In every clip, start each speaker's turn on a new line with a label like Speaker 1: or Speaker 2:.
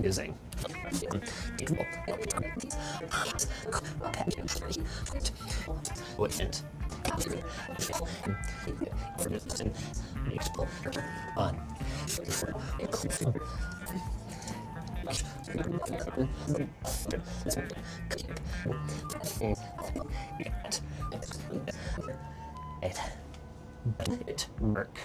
Speaker 1: Using wouldn't on it work.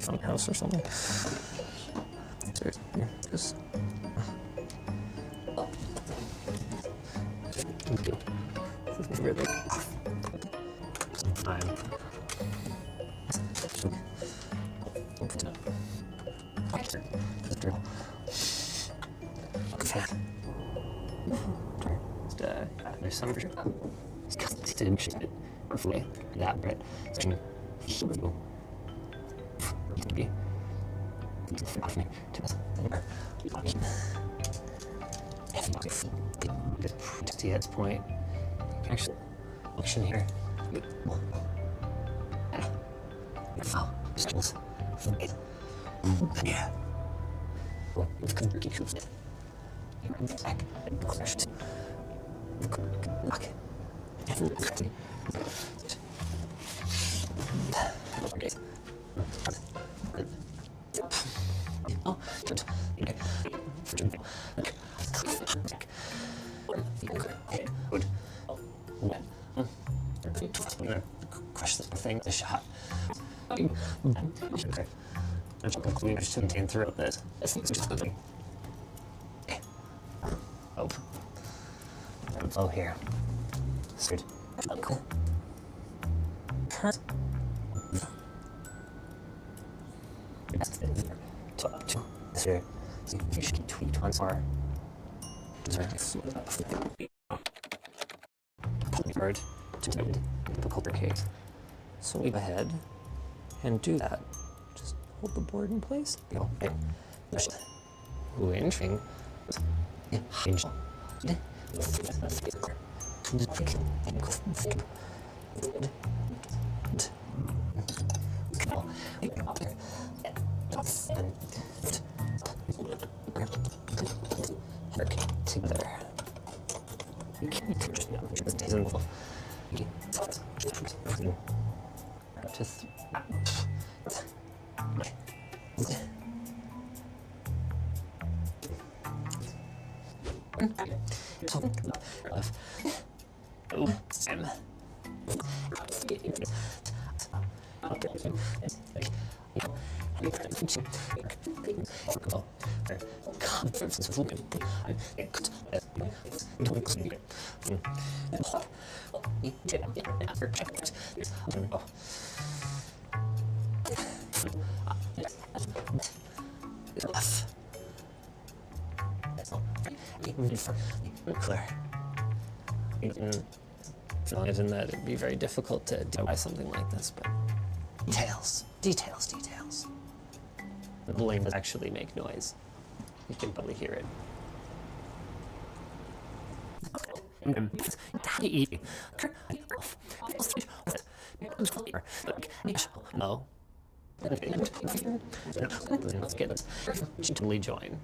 Speaker 1: From the house or something. Just really time. There's some that right. To its point, actually, option here. Yeah. Crush this thing, the shot. I shouldn't interrupt this. Oh, here. Cool. Here. You should tweet once more. Hard to do difficult case. So leave ahead and do that. Just hold the board in place. Go. Interesting. Together. You can't just Clear. Imagine that it'd be very difficult to DIY something like this, but details. The balloon does actually make noise. You can probably hear it. No. Let's get totally join.